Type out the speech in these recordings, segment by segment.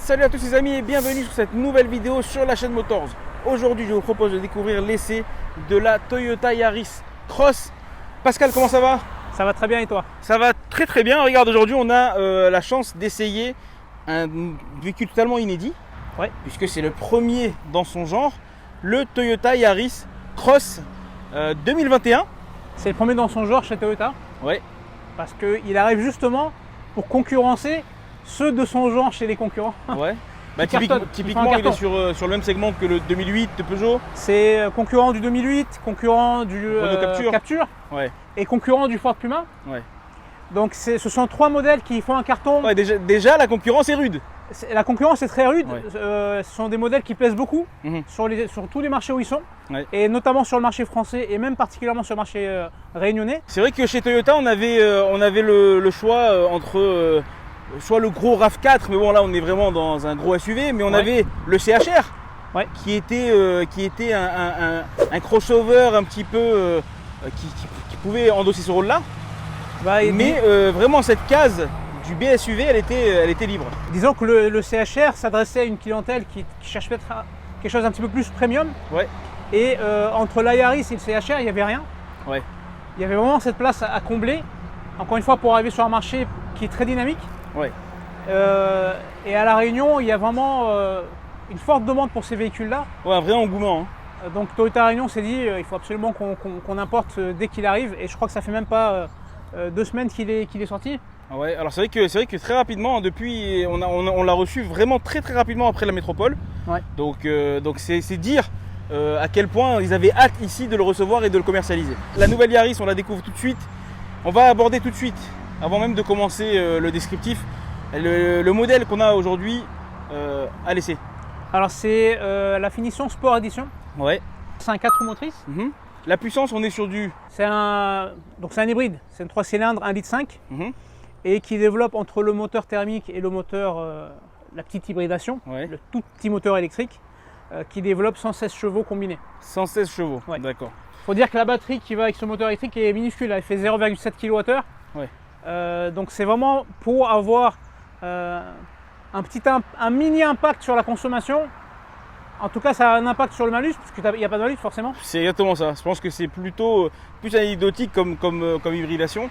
Salut à tous les amis et bienvenue sur cette nouvelle vidéo sur la chaîne Motors. Aujourd'hui je vous propose de découvrir l'essai de la Toyota Yaris Cross. Pascal, comment ça va? Ça va très bien et toi? Ça va très très bien. Regarde, aujourd'hui on a la chance d'essayer un véhicule totalement inédit. Ouais. Puisque c'est le premier dans son genre, le Toyota Yaris Cross 2021. C'est le premier dans son genre chez Toyota. Ouais. Parce qu'il arrive justement pour concurrencer ceux de son genre chez les concurrents. Ouais. Typiquement il est sur le même segment que le 2008 de Peugeot. C'est concurrent du 2008, concurrent du Renault Captur. Ouais. Et concurrent du Ford Puma. Ouais. Donc ce sont trois modèles qui font un carton. Ouais, déjà la concurrence est rude. La concurrence est très rude. Ouais. Ce sont des modèles qui plaisent beaucoup sur tous les marchés où ils sont. Ouais. Et notamment sur le marché français et même particulièrement sur le marché réunionnais. C'est vrai que chez Toyota on avait le choix entre soit le gros RAV4, mais bon là on est vraiment dans un gros SUV, mais on avait le CHR qui était un crossover un petit peu qui pouvait endosser ce rôle-là. Mais vraiment cette case du BSUV elle était libre. Disons que le CHR s'adressait à une clientèle qui cherche peut-être quelque chose un petit peu plus premium. Ouais. Et entre la Yaris et le CHR il n'y avait rien. Ouais. Il y avait vraiment cette place à combler, encore une fois pour arriver sur un marché qui est très dynamique. Ouais. Et à La Réunion, il y a vraiment une forte demande pour ces véhicules-là. Ouais, un vrai engouement. Donc Toyota Réunion s'est dit il faut absolument qu'on importe dès qu'il arrive. Et je crois que ça fait même pas 2 semaines qu'il est sorti. Ouais, alors c'est vrai que très rapidement, depuis, on l'a reçu vraiment très rapidement après la métropole. Ouais. Donc c'est dire à quel point ils avaient hâte ici de le recevoir et de le commercialiser. La nouvelle Yaris, on la découvre tout de suite. On va aborder tout de suite, avant même de commencer le descriptif, le modèle qu'on a aujourd'hui à l'essai. Alors c'est la finition Sport Edition. Ouais. C'est un 4 roues motrices. La puissance, on est sur du... C'est un hybride, c'est un 3 cylindres 1,5 litre. Et qui développe entre le moteur thermique et le moteur, la petite hybridation, le tout petit moteur électrique, qui développe 116 chevaux combinés. 116 chevaux, d'accord. Il faut dire que la batterie qui va avec ce moteur électrique est minuscule, elle fait 0,7 kWh. Donc c'est vraiment pour avoir un mini impact sur la consommation. En tout cas, ça a un impact sur le malus, parce qu'il n'y a pas de malus forcément. C'est exactement ça. Je pense que c'est plutôt plus anecdotique comme hybridation.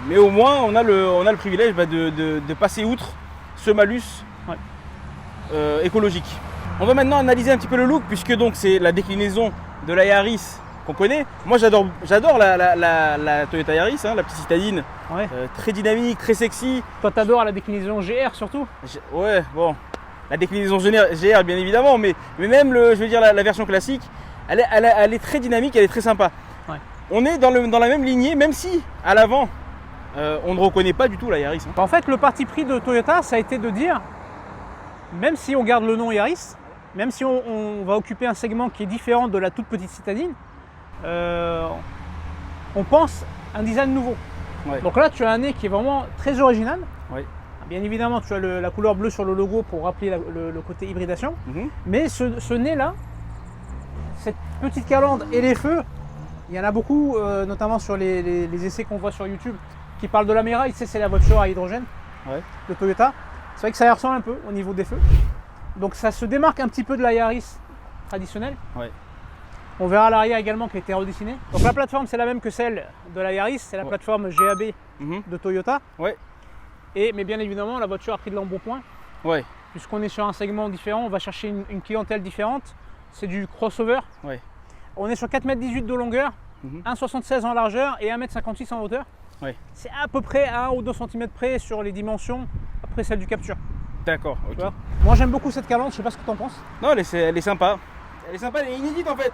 Mais au moins, on a le privilège de passer outre ce malus écologique. On va maintenant analyser un petit peu le look, puisque donc c'est la déclinaison de la Yaris qu'on connaît. Moi, j'adore la Toyota Yaris, la petite citadine, très dynamique, très sexy. Toi, t'adores la déclinaison GR surtout? Ouais, bon. La déclinaison GR bien évidemment, mais même la version classique, elle est très dynamique, elle est très sympa. On est dans la même lignée, même si à l'avant, on ne reconnaît pas du tout la Yaris. En fait, le parti pris de Toyota, ça a été de dire, même si on garde le nom Yaris, même si on va occuper un segment qui est différent de la toute petite citadine, on pense un design nouveau. Donc là, tu as un nez qui est vraiment très original. Bien évidemment, tu as la couleur bleue sur le logo pour rappeler le côté hybridation. Mais ce nez-là, cette petite calandre et les feux, il y en a beaucoup, notamment sur les essais qu'on voit sur YouTube, qui parlent de la Mirai. C'est la voiture à hydrogène de Toyota. C'est vrai que ça y ressemble un peu au niveau des feux. Donc ça se démarque un petit peu de la Yaris traditionnelle. On verra à l'arrière également qui a été redessinée. Donc la plateforme, c'est la même que celle de la Yaris, c'est la plateforme GAB de Toyota. Mais bien évidemment, la voiture a pris de l'embonpoint. Puisqu'on est sur un segment différent, on va chercher une clientèle différente. C'est du crossover. On est sur 4,18 m de longueur, 1,76 m en largeur et 1,56 m en hauteur. C'est à peu près à 1 ou 2 cm près sur les dimensions après celle du Captur. D'accord, ok. Moi j'aime beaucoup cette calandre, je sais pas ce que tu en penses. Non, elle est sympa. Elle est sympa, elle est inédite en fait.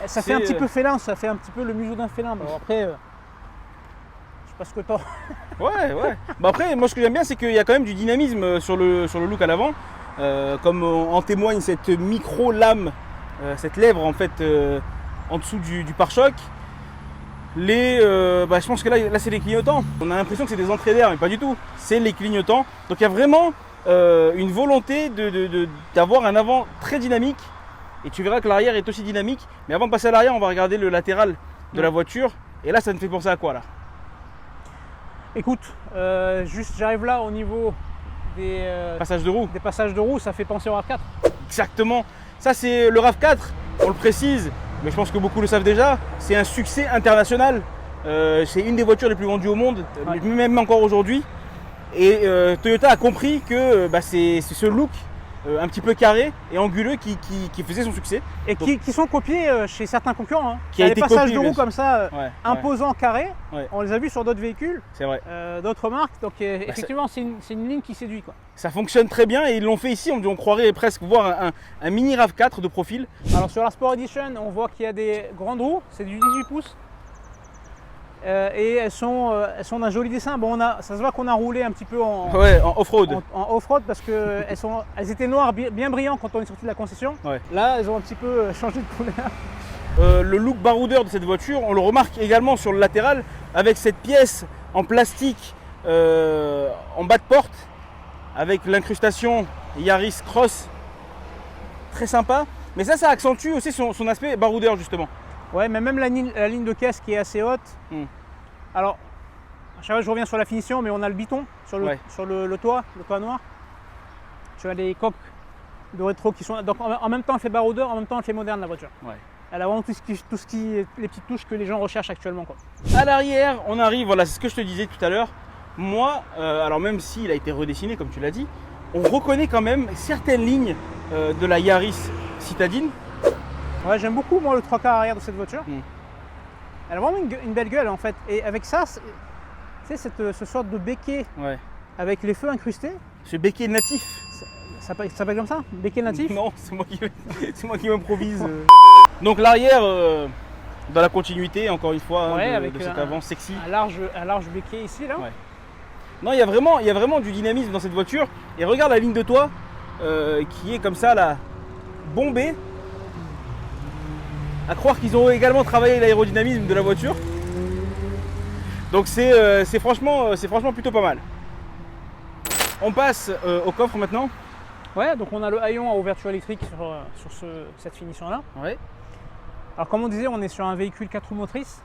Ça fait un petit peu félin, ça fait un petit peu le museau d'un félin. Bon, après, je sais pas ce que t'en... Ouais. Après, moi ce que j'aime bien, c'est qu'il y a quand même du dynamisme sur le look à l'avant. Comme en témoigne cette micro-lame, cette lèvre en fait en dessous du pare-choc. Je pense que là c'est les clignotants. On a l'impression que c'est des entrées d'air, mais pas du tout. C'est les clignotants. Donc il y a vraiment une volonté d'avoir un avant très dynamique. Et tu verras que l'arrière est aussi dynamique. Mais avant de passer à l'arrière, on va regarder le latéral de la voiture. Et là, ça me fait penser à quoi là? Écoute, juste j'arrive là au niveau passages de roues. Des passages de roues, ça fait penser au RAV4. Exactement. Ça, c'est le RAV4, on le précise, mais je pense que beaucoup le savent déjà, c'est un succès international. C'est une des voitures les plus vendues au monde, même encore aujourd'hui. Et Toyota a compris que c'est ce look un petit peu carré et anguleux qui faisait son succès. Et qui sont copiés chez certains concurrents. Hein. Qui a été les passages copié, de roues comme ça, imposants, carrés, ouais. On les a vus sur d'autres véhicules, d'autres marques. Donc effectivement, c'est une ligne qui séduit, quoi. Ça fonctionne très bien et ils l'ont fait ici, on croirait presque voir un mini RAV4 de profil. Alors sur la Sport Edition, on voit qu'il y a des grandes roues, c'est du 18 pouces. Et elles sont d'un joli dessin. Bon, ça se voit qu'on a roulé un petit peu en off-road. En off-road parce qu'elles étaient noires, bien brillantes quand on est sorti de la concession. Ouais. Là, elles ont un petit peu changé de couleur. Le look baroudeur de cette voiture, on le remarque également sur le latéral avec cette pièce en plastique en bas de porte avec l'incrustation Yaris Cross. Très sympa. Mais ça accentue aussi son aspect baroudeur justement. Ouais, mais même la ligne de caisse qui est assez haute. Alors, je reviens sur la finition, mais on a le biton sur le toit noir. Tu as les coques de rétro qui sont. Donc en même temps, elle fait baroudeur, en même temps, elle fait moderne la voiture. Ouais. Elle a vraiment les petites touches que les gens recherchent actuellement, quoi. À l'arrière, on arrive, voilà, c'est ce que je te disais tout à l'heure. Moi, alors même s'il a été redessiné, comme tu l'as dit, on reconnaît quand même certaines lignes de la Yaris citadine. Ouais, j'aime beaucoup moi le 3/4 arrière de cette voiture. Elle a vraiment une belle gueule en fait. Et avec ça, tu sais, ce sorte de béquet avec les feux incrustés. Ce béquet natif. Ça s'appelle comme ça? Béquet natif? Non, c'est moi qui m'improvise. Donc l'arrière, dans la continuité, encore une fois, de cet avant sexy. Un large béquet ici, là. Ouais. Non, il y a vraiment du dynamisme dans cette voiture. Et regarde la ligne de toit qui est comme ça, là, bombée. À croire qu'ils ont également travaillé l'aérodynamisme de la voiture. Donc c'est franchement plutôt pas mal. On passe au coffre maintenant. Ouais, donc on a le haillon à ouverture électrique sur cette finition-là. Ouais. Alors comme on disait, on est sur un véhicule 4 roues motrices.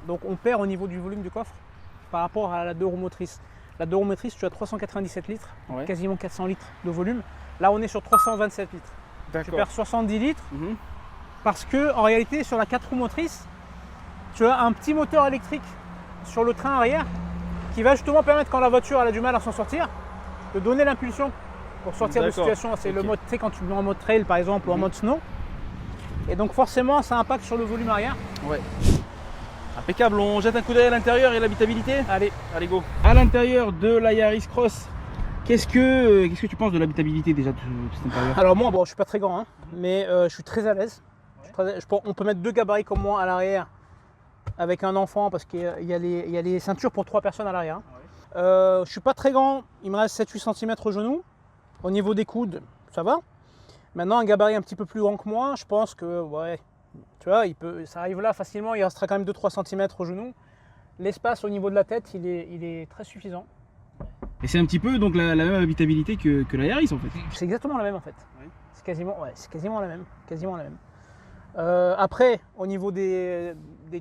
Donc on perd au niveau du volume du coffre par rapport à la 2 roues motrices. La 2 roues motrices, tu as 397 litres, quasiment 400 litres de volume. Là, on est sur 327 litres. Tu perds 70 litres. Parce que en réalité sur la 4 roues motrices, tu as un petit moteur électrique sur le train arrière qui va justement permettre quand la voiture elle a du mal à s'en sortir, de donner l'impulsion pour sortir de situation. C'est le mode, tu sais, quand tu mets en mode trail par exemple ou en mode snow. Et donc forcément ça impacte sur le volume arrière. Ouais. Impeccable, on jette un coup d'œil à l'intérieur et l'habitabilité. Allez go. À l'intérieur de la Yaris Cross, qu'est-ce que tu penses de l'habitabilité déjà de cet intérieur? Alors moi, bon, je suis pas très grand, hein, mais je suis très à l'aise. On peut mettre 2 gabarits comme moi à l'arrière avec un enfant parce qu'il y a les ceintures pour 3 personnes à l'arrière. Je suis pas très grand, il me reste 7-8 cm au genou. Au niveau des coudes, ça va. Maintenant, un gabarit un petit peu plus grand que moi, je pense que, tu vois, ça arrive là facilement, il restera quand même 2-3 cm au genou. L'espace au niveau de la tête, il est très suffisant. Et c'est un petit peu donc la même habitabilité que la Yaris en fait. C'est exactement la même en fait. Oui. C'est quasiment la même. Après, au niveau des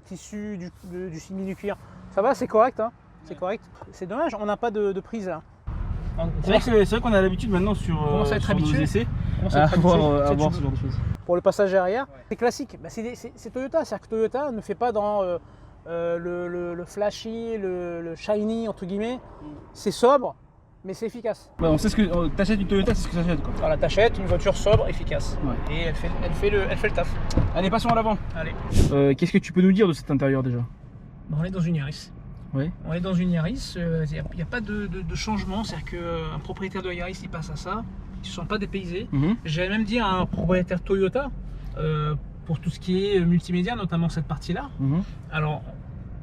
tissus, du simili du cuir, ça va, c'est correct. Hein, c'est correct. C'est dommage, on n'a pas de prise là. C'est vrai qu'on a l'habitude maintenant sur nos essais à voir ce genre de choses. Pour le passager arrière, c'est classique. Bah, c'est Toyota, c'est-à-dire que Toyota ne fait pas dans le flashy, le shiny entre guillemets. C'est sobre, mais c'est efficace. On sait ce que t'achètes une Toyota, c'est ce que t'achètes quoi. Voilà, t'achètes une voiture sobre, efficace. Ouais. Et elle fait le taf. Allez, passons à l'avant. Allez. Qu'est-ce que tu peux nous dire de cet intérieur déjà? On est dans une Yaris. Oui. On est dans une Yaris, il n'y a pas de changement, c'est-à-dire qu'un propriétaire de Yaris il passe à ça, ils ne se sont pas dépaysés. J'allais même dire à un propriétaire Toyota, pour tout ce qui est multimédia, notamment cette partie-là. Alors,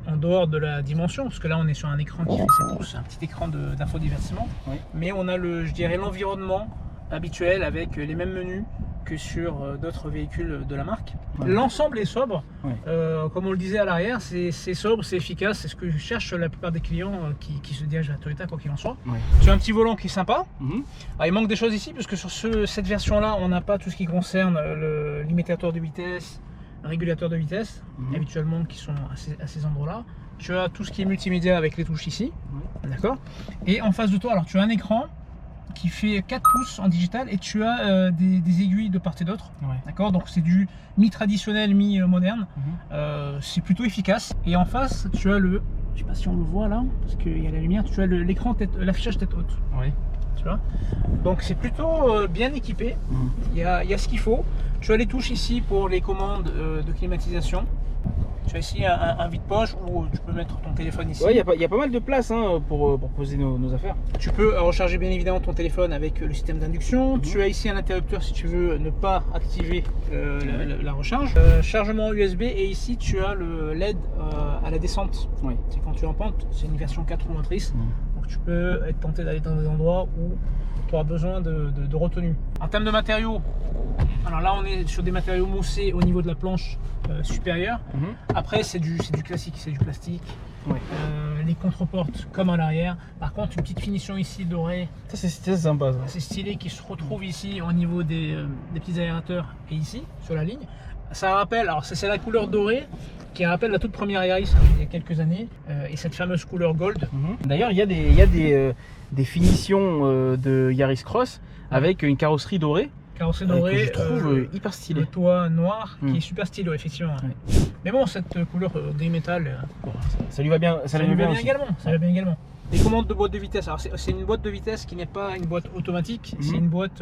en dehors de la dimension, parce que là on est sur un écran qui fait 7 pouces, un petit écran d'infodivertissement, mais on a l'environnement habituel avec les mêmes menus que sur d'autres véhicules de la marque. L'ensemble est sobre, comme on le disait à l'arrière, c'est sobre, c'est efficace, c'est ce que cherchent la plupart des clients qui se dirigent vers Toyota quoi qu'il en soit. Tu as un petit volant qui est sympa. Alors, il manque des choses ici parce que sur cette version là on n'a pas tout ce qui concerne le limitateur de vitesse, régulateur de vitesse, habituellement qui sont à ces endroits là. Tu as tout ce qui est multimédia avec les touches ici, d'accord. Et en face de toi, alors tu as un écran qui fait 4 pouces en digital et tu as des aiguilles de part et d'autre. D'accord, donc c'est du mi-traditionnel, mi-moderne. C'est plutôt efficace. Et en face, tu as le, je sais pas si on le voit là, parce qu'il y a la lumière, tu as l'écran, l'affichage tête haute. Tu vois, donc c'est plutôt bien équipé. Il y a ce qu'il faut. Tu as les touches ici pour les commandes de climatisation. Tu as ici un vide-poche où tu peux mettre ton téléphone ici. Ouais, il y a pas mal de place hein, pour poser nos affaires. Tu peux recharger bien évidemment ton téléphone avec le système d'induction. Tu as ici un interrupteur si tu veux ne pas activer la recharge. Chargement USB et ici tu as le LED à la descente. C'est quand tu es en pente, c'est une version 4 roues motrices. Donc tu peux être tenté d'aller dans des endroits où tu auras besoin de retenue. En termes de matériaux, alors là on est sur des matériaux moussés au niveau de la planche supérieure. Après c'est du classique, c'est du plastique. Les contreportes comme à l'arrière. Par contre une petite finition ici dorée. Ça c'est sympa. C'est stylé qui se retrouve ici au niveau des petits aérateurs et ici sur la ligne. Ça rappelle, alors c'est la couleur dorée qui rappelle la toute première Yaris il y a quelques années et cette fameuse couleur gold. D'ailleurs il y a des finitions de Yaris Cross avec une carrosserie dorée. Carrosserie dorée, que je trouve hyper stylé. Le toit noir qui est super stylé effectivement. Mais bon, cette couleur gris métal, ça lui va bien. Ça lui va bien également. Ça va bien également. Les commandes de boîte de vitesse. Alors c'est une boîte de vitesse qui n'est pas une boîte automatique, c'est une boîte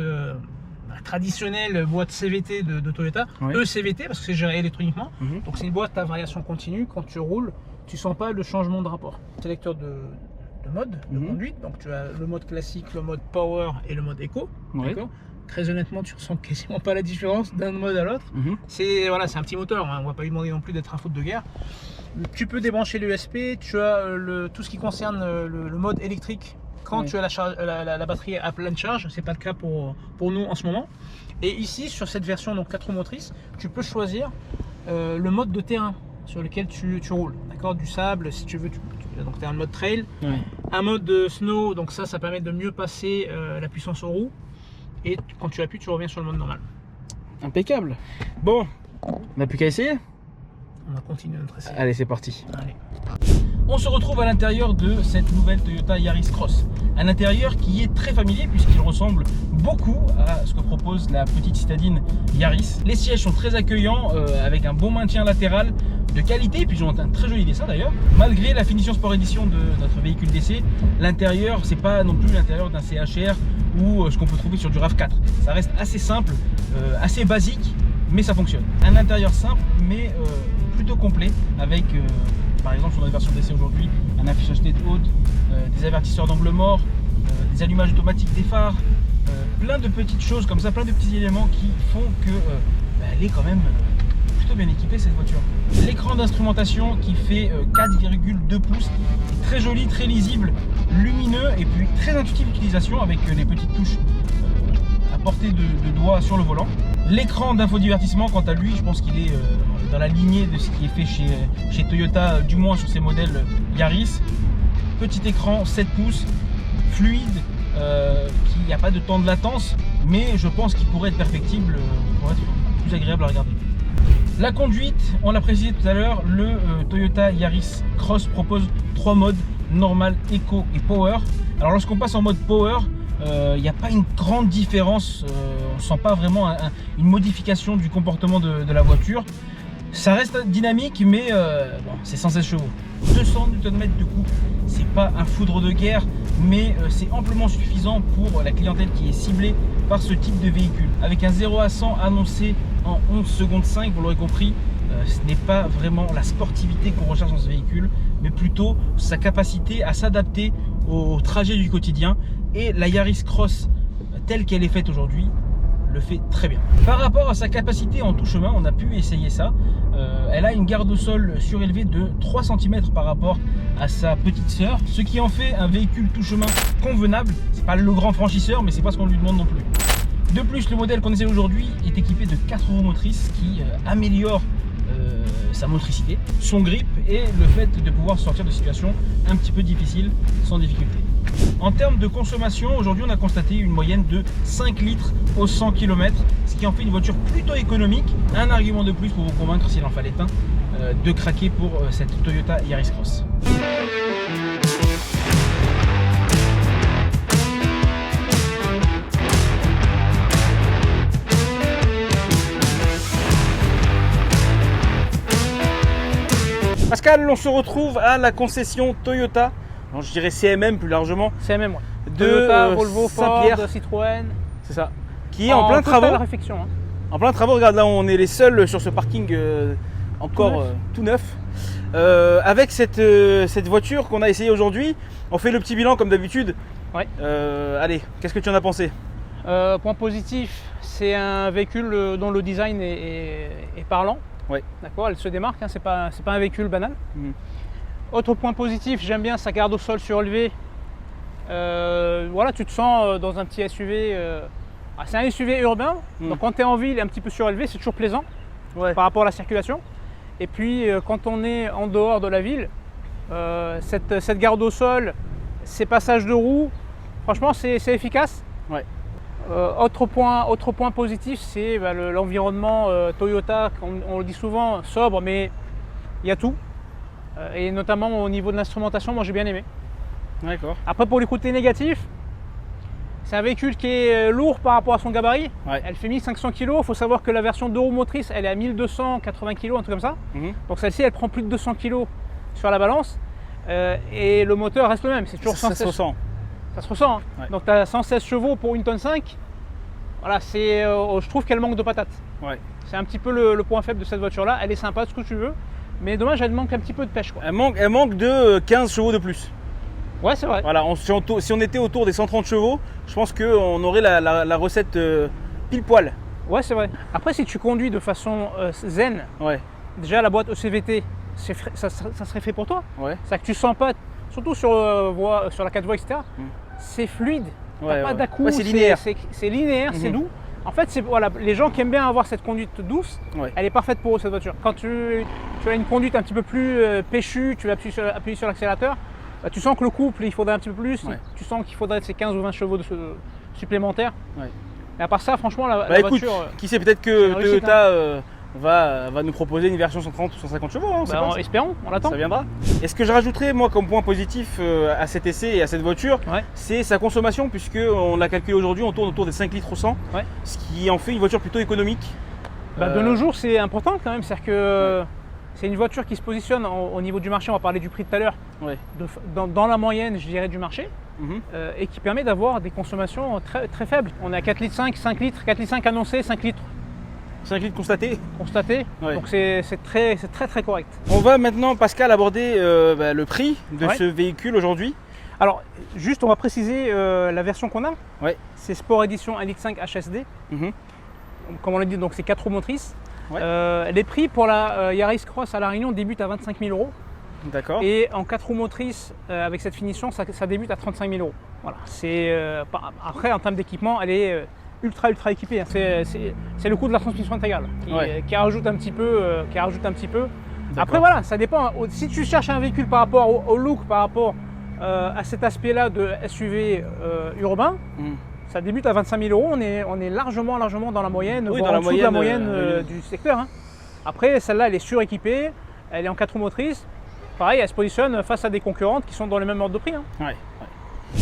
traditionnelle, boîte CVT de Toyota. CVT parce que c'est géré électroniquement. Donc c'est une boîte à variation continue. Quand tu roules, tu sens pas le changement de rapport. Sélecteur de mode de conduite. Donc tu as le mode classique, le mode power et le mode éco. Très honnêtement, tu ressens quasiment pas la différence d'un mode à l'autre. C'est un petit moteur, hein. On va pas lui demander non plus d'être un foot de guerre. Tu peux débrancher l'USB, tu as tout ce qui concerne le mode électrique quand tu as la batterie à pleine charge. C'est pas le cas pour nous en ce moment. Et ici, sur cette version donc 4 roues motrices, tu peux choisir le mode de terrain sur lequel tu roules. D'accord, du sable, si tu veux, donc tu as un mode trail, un mode de snow, donc ça permet de mieux passer la puissance aux roues. Et quand tu appuies, tu reviens sur le mode normal. Impeccable. Bon, on n'a plus qu'à essayer. On va continuer notre essai. Allez, c'est parti. Allez. On se retrouve à l'intérieur de cette nouvelle Toyota Yaris Cross. Un intérieur qui est très familier puisqu'il ressemble beaucoup à ce que propose la petite citadine Yaris. Les sièges sont très accueillants avec un bon maintien latéral de qualité et puis ils ont un très joli dessin d'ailleurs. Malgré la finition Sport Edition de notre véhicule d'essai, l'intérieur c'est pas non plus l'intérieur d'un CHR ou ce qu'on peut trouver sur du RAV4. Ça reste assez simple, assez basique, mais ça fonctionne. Un intérieur simple mais plutôt complet avec par exemple sur notre version d'essai aujourd'hui un affichage tête haute, des avertisseurs d'angle mort, des allumages automatiques des phares, plein de petites choses comme ça, plein de petits éléments qui font que elle est quand même plutôt bien équipée cette voiture. L'écran d'instrumentation qui fait 4,2 pouces, très joli, très lisible, lumineux et puis très intuitif d'utilisation avec les petites touches à portée de doigt sur le volant. L'écran d'infodivertissement quant à lui, je pense qu'il est dans la lignée de ce qui est fait chez Toyota, du moins sur ces modèles Yaris. Petit écran 7 pouces, fluide, qui n'y a pas de temps de latence, mais je pense qu'il pourrait être perfectible pour être plus agréable à regarder. La conduite, on l'a précisé tout à l'heure, le Toyota Yaris Cross propose 3 modes, normal, eco et power. Alors lorsqu'on passe en mode power, il n'y a pas une grande différence, on ne sent pas vraiment une modification du comportement de la voiture. Ça reste dynamique, mais bon, c'est 116 chevaux. 200 Nm de couple, c'est pas un foudre de guerre, mais c'est amplement suffisant pour la clientèle qui est ciblée par ce type de véhicule. Avec un 0 à 100 annoncé en 11 secondes 5, vous l'aurez compris, ce n'est pas vraiment la sportivité qu'on recherche dans ce véhicule, mais plutôt sa capacité à s'adapter au trajet du quotidien. Et la Yaris Cross, telle qu'elle est faite aujourd'hui, le fait très bien. Par rapport à sa capacité en tout chemin, on a pu essayer ça. Elle a une garde au sol surélevée de 3 cm par rapport à sa petite sœur, ce qui en fait un véhicule tout chemin convenable. C'est pas le grand franchisseur, mais c'est pas ce qu'on lui demande non plus. De plus, le modèle qu'on essaie aujourd'hui est équipé de 4 roues motrices qui améliorent sa motricité, son grip et le fait de pouvoir sortir de situations un petit peu difficiles sans difficulté. En termes de consommation, aujourd'hui on a constaté une moyenne de 5 litres au 100 km, ce qui en fait une voiture plutôt économique. Un argument de plus pour vous convaincre, s'il en fallait un, de craquer pour cette Toyota Yaris Cross. Pascal, on se retrouve à la concession Toyota, non, je dirais CMM plus largement. CMM, ouais. De Toyota, Volvo, Ford, Saint-Pierre. Citroën. C'est ça. Qui est en plein travaux. Réflexion, hein. En plein travaux, regarde là, on est les seuls sur ce parking encore tout neuf. Avec cette voiture qu'on a essayée aujourd'hui, on fait le petit bilan comme d'habitude. Ouais. Allez, qu'est-ce que tu en as pensé? Point positif, c'est un véhicule dont le design est parlant. Ouais. D'accord, elle se démarque, hein, c'est pas un véhicule banal. Autre point positif, j'aime bien sa garde au sol surélevée. Voilà, tu te sens dans un petit SUV. C'est un SUV urbain, donc quand tu es en ville et un petit peu surélevé, c'est toujours plaisant par rapport à la circulation. Et puis quand on est en dehors de la ville, cette garde au sol, ces passages de roues, franchement c'est efficace. Ouais. Autre point positif, c'est l'environnement Toyota, on le dit souvent, sobre, mais il y a tout. Et notamment au niveau de l'instrumentation, moi j'ai bien aimé. D'accord. Après, pour les côtés négatifs, c'est un véhicule qui est lourd par rapport à son gabarit. Ouais. Elle fait 1500 kg. Il faut savoir que la version 2 roues motrices, elle est à 1280 kg, un truc comme ça. Donc celle-ci, elle prend plus de 200 kg sur la balance. Et le moteur reste le même. C'est toujours 116. Ça se ressent. Ça se ressent. Hein. Ouais. Donc tu as 116 chevaux pour 1,5 tonne. Voilà, je trouve qu'elle manque de patates. Ouais. C'est un petit peu le point faible de cette voiture-là. Elle est sympa, ce que tu veux. Mais dommage, elle manque un petit peu de pêche, quoi. Elle manque de 15 chevaux de plus. Ouais, c'est vrai. Voilà, si on était autour des 130 chevaux, je pense qu'on aurait la recette pile poil. Ouais, c'est vrai. Après, si tu conduis de façon zen, déjà la boîte ECVT, ça serait fait pour toi. Ouais. C'est que tu sens pas, surtout sur la 4 voies, etc. C'est fluide. Pas d'à-coups. C'est linéaire. C'est linéaire, c'est doux. En fait, les gens qui aiment bien avoir cette conduite douce, elle est parfaite pour eux, cette voiture. Quand tu as une conduite un petit peu plus péchue, tu vas appuyer sur l'accélérateur, tu sens que le couple, il faudrait un petit peu plus. Tu sens qu'il faudrait ces 15 ou 20 chevaux supplémentaires. Mais à part ça, franchement, la voiture... Qui sait, peut-être que Toyota va nous proposer une version 130 ou 150 chevaux. Espérons, on l'attend. Ça viendra. Et ce que je rajouterais, moi, comme point positif à cet essai et à cette voiture, c'est sa consommation, puisqu'on l'a calculé aujourd'hui, on tourne autour des 5 litres au 100, ce qui en fait une voiture plutôt économique. De nos jours, c'est important quand même. C'est-à-dire que c'est une voiture qui se positionne au niveau du marché, on va parler du prix tout à l'heure, dans la moyenne, je dirais, du marché, et qui permet d'avoir des consommations très, très faibles. On est à 4 litres 5, 5 litres, 4 litres 5 annoncés, 5 litres. 5 litres constatés. Donc c'est très très correct. On va maintenant, Pascal, aborder le prix de ce véhicule aujourd'hui. Alors, juste, on va préciser la version qu'on a. C'est Sport Edition 1,5 litre HSD. Comme on l'a dit, donc c'est 4 roues motrices. Les prix pour la Yaris Cross à La Réunion débutent à 25 000 €. D'accord. Et en 4 roues motrices, avec cette finition, ça débute à 35 000 €. Voilà. Après, en termes d'équipement, elle est ultra équipée. C'est le coût de la transmission intégrale qui rajoute un petit peu. Après, voilà, ça dépend. Si tu cherches un véhicule par rapport au look, par rapport à cet aspect-là de SUV urbain, ça débute à 25 000 €. On est largement dans la moyenne, voire en dessous de la moyenne du secteur. Hein. Après, celle-là, elle est suréquipée, elle est en 4 roues motrices. Pareil, elle se positionne face à des concurrentes qui sont dans le même ordre de prix. Hein.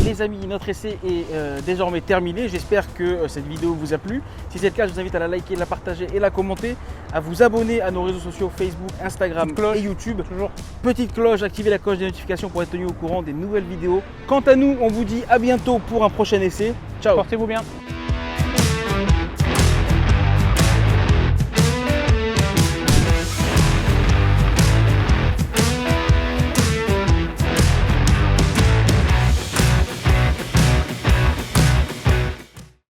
Les amis, notre essai est désormais terminé. J'espère que cette vidéo vous a plu. Si c'est le cas, je vous invite à la liker, la partager et la commenter, à vous abonner à nos réseaux sociaux Facebook, Instagram et YouTube. Petite cloche, activez la cloche des notifications pour être tenu au courant des nouvelles vidéos. Quant à nous, on vous dit à bientôt pour un prochain essai. Ciao. Portez-vous bien.